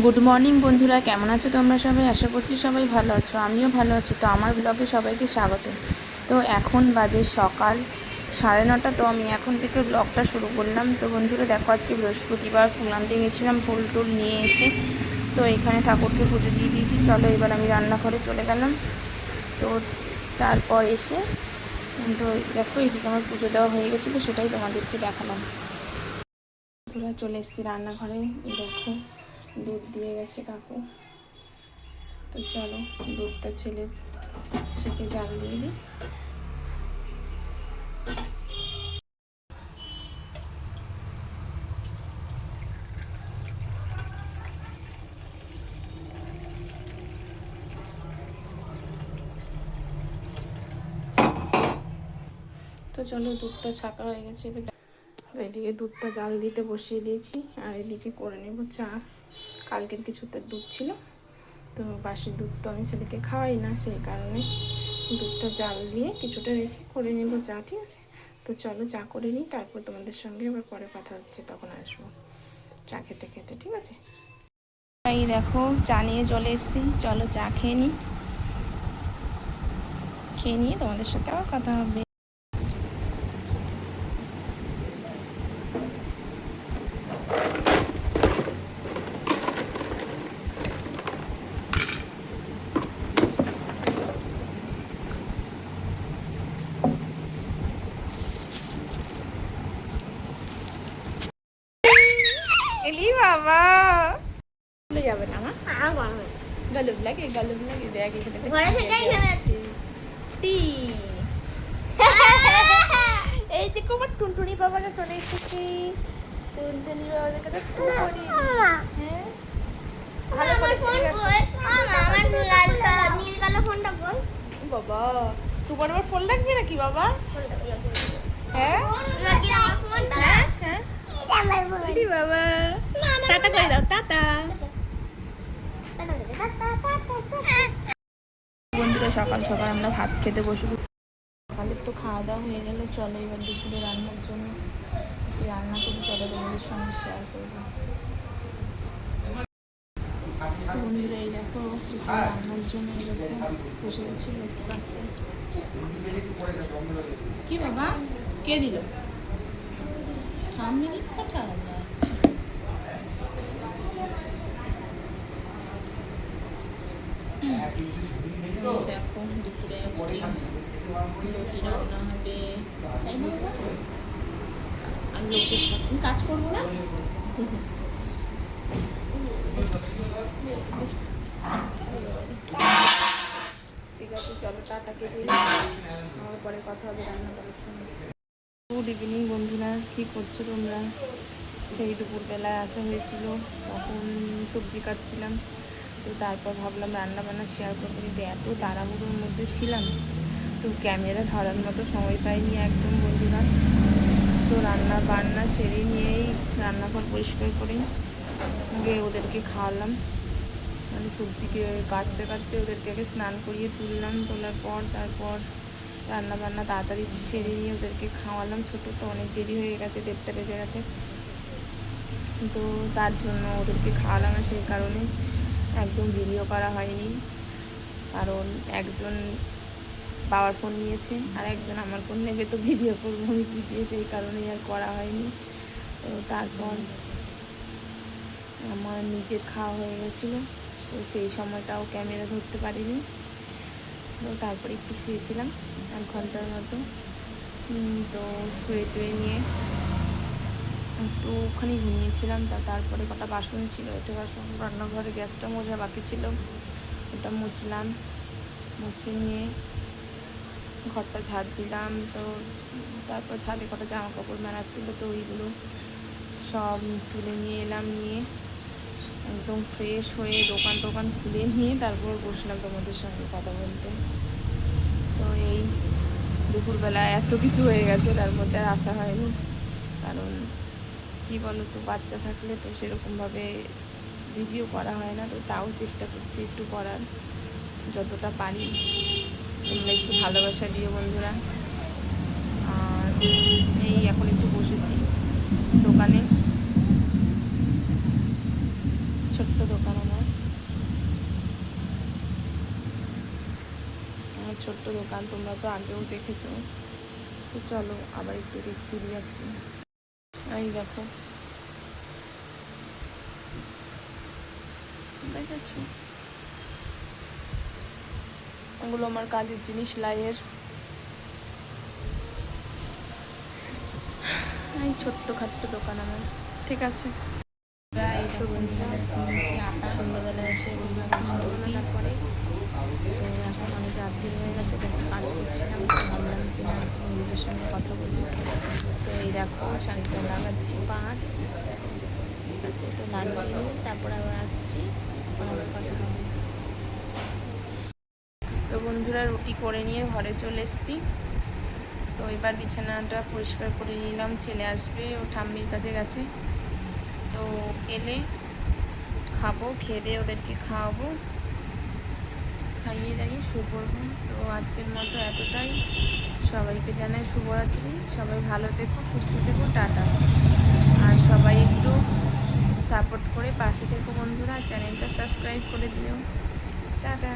Good morning বন্ধুরা, কেমন আছো তোমরা সবাই? আশা করছি সবাই ভালো আছো, আমিও ভালো আছি। তো আমার ব্লগে সবাইকে স্বাগত। তো এখন বাজে সকাল 9:30। তো আমি এখন থেকে ব্লগটা শুরু করলাম। তো বন্ধুরা দেখো, আজকে বৃহস্পতিবার, ফুল আনতে গেছিলাম, ফুল টুল নিয়ে এসে তো এখানে ঠাকুরকে পুজো দিয়ে দিয়েছি। চলো এবার আমি রান্নাঘরে চলে গেলাম। তো তারপর এসে তো দেখো এদিকে আমার পুজো দেওয়া হয়ে গেছিলো, সেটাই তোমাদেরকে দেখালাম। বন্ধুরা চলে এসেছি রান্নাঘরে, দেখো দুধ দিয়ে গেছে কাকু। তো চলো দুধটা ছেঁকে জাল দিয়ে দিই। তো চলো দুধটা ছাঁকা হয়ে গেছে। তো এদিকে দুধটা জাল দিতে বসিয়ে দিয়েছি, আর এদিকে করে নেব চা। কালকের কিছুতে দুধ ছিল, তো বাসি দুধ তো আমি ছেলেকে খাওয়াই না, সেই কারণে দুধটা জাল দিয়ে কিছুটা রেখে করে নেব চা। ঠিক আছে, তো চলো চা করে নিই, তারপর তোমাদের সঙ্গে আবার পরে কথা হচ্ছে, তখন আসবো চা খেতে খেতে। ঠিক আছে, এই দেখো চা নিয়ে চলে এসেছি। চলো চা খেয়ে নিই, খেয়ে নিয়ে তোমাদের সাথে আবার কথা হবে। এলি বাবা চলে যাবে না আমার গলব লাগে দেখ টি। এই দেখো আমার টুনটুনি বাবারা চলে এসেছি। টুনটুনি বাবাদের কথা খুব করি। হ্যাঁ ভালো করে বাবা, তোমার আবার ফোন লাগবে নাকি বাবা? হ্যাঁ হ্যাঁ বাবা, টাটা করে দাও, টাটা। বন্ধুরা সকাল সকাল আমরা ভাত খেতে বসবো। সকালের তো খাওয়া দাওয়া হয়ে গেল। চলো এবার দুপুরে রান্নার জন্য কি রান্না করি চলো তোমাদের সঙ্গে শেয়ার করবো। বন্ধুরা এই দেখো রান্নার জন্য বসে গেছি। কি বাবা কে দিল সামনে দিক তো ঠান্ডা আছে। দেখো দুপুরে আজকে রুটি রান্না হবে, তাই না বাবা? আর লোকের সাথে কাজ করবো না। ঠিক আছে চলো টাটা কেটে আমার পরে কথা হবে রান্না করার সময়। গুড ইভিনিং বন্ধুরা, কী করছো তোমরা? সেই দুপুরবেলায় আসা হয়েছিল, তখন সবজি কাটছিলাম। তো তারপর ভাবলাম রান্না বান্না শেয়ার করবো, কিন্তু এত তাড়াহুড়োর মধ্যে ছিলাম তো ক্যামেরা ধরার মতো সময় পাইনি একদম বন্ধুরা। তো রান্না বান্না সেরে নিয়েই রান্নাঘর পরিষ্কার করে গিয়ে ওদেরকে খাওয়ালাম। মানে সবজিকে কাটতে কাটতে ওদেরকে আগে স্নান করিয়ে তুললাম, তোলার পর তারপর রান্না বান্না তাড়াতাড়ি সেরে নিয়ে ওদেরকে খাওয়ালাম। ছোটো তো অনেক দেরি হয়ে গেছে, 1:30 বেজে গেছে। তো তার জন্য ওদেরকে খাওয়ালাম, সেই কারণে একদম ভিডিও করা হয়নি। কারণ একজন বাবার ফোন নিয়েছে আর একজন আমার ফোন নেবে, তো ভিডিও করবো আমি ভিডিও, সেই কারণেই আর করা হয়নি। তো তারপর আমার নিজের খাওয়া হয়ে গেছিলো, তো সেই সময়টাও ক্যামেরা ধরতে পারিনি। তো তারপরে একটু শুয়েছিলাম 1 ঘন্টার মতো। তো শুয়ে টুয়ে নিয়ে একটুখানি ঘুমিয়েছিলাম। তারপরে কটা বাসন ছিল, ওটা বাসন রান্নাঘরে গ্যাসটা মোছা বাকি ছিল, ওটা মুছলাম। মুছে নিয়ে ঘরটা ঝাড় দিলাম। তো তারপর ছাদে কটা জামা কাপড় মেলা ছিল, তো ওইগুলো সব তুলে নিয়ে এলাম। নিয়ে একদম ফ্রেশ হয়ে দোকান খুলে নিয়ে তারপর বসলাম তোমাদের সঙ্গে কথা বলতে। তো এই দুপুরবেলা এত কিছু হয়ে গেছে, তার মধ্যে আর আসা হয়নি। কারণ কী বলো তো, বাচ্চা থাকলে তো সেরকমভাবে ভিডিও করা হয় না। তো তাও চেষ্টা করছি একটু করার, যতটা পারি। তোমরা একটু ভালোবাসা দিও বন্ধুরা। আর এই এখন একটু বসেছি দোকানে, ছোট্ট ছোট্ট দোকান আমার ছোট্ট দোকান, তোমরা তো আগেও দেখেছো। তো চলো আবার একটু দেখিয়ে দিই আজকে। এই দেখো, দেখেছো, এগুলো আমার কাজের জিনিস, সেলাইয়ের। এই ছোট্ট খাট্ট দোকান আমার। ঠিক আছে, এই তো বন্ধুরা নিয়েছি আটা, সন্ধ্যাবেলা এসে সন্ধ্যাবেলার পরে। তো এখন অনেক রাত্রি হয়ে গেছে, তো কাজ করছিলাম, তো ভাবলাম যে না বন্ধুদের সঙ্গে কথা বলি। তো এই দেখো শাড়িটা লাগাচ্ছি পাড়, ঠিক আছে, তো লাগিয়ে নিই, তারপর আবার আসছি, আবার কথা হবে। তো বন্ধুরা রুটি করে নিয়ে ঘরে চলে এসেছি। তো এবার বিছানাটা পরিষ্কার করে নিলাম, ছেলে আসবে, ও ঠাম্মির কাছে গেছে। তো এলে খাবো, খেয়ে দিয়ে ওদেরকে খাওয়াবো, খাইয়ে দাঁড়িয়ে শুয়ে পড়বো। তো আজকের মতো এতটাই, সবাইকে জানাই শুভরাত্রি, সবাই ভালো থেকো, সুস্থ থেকো, টাটা। আর সবাই একটু সাপোর্ট করে পাশে থেকো বন্ধুরা, চ্যানেলটা সাবস্ক্রাইব করে দিও, টাটা।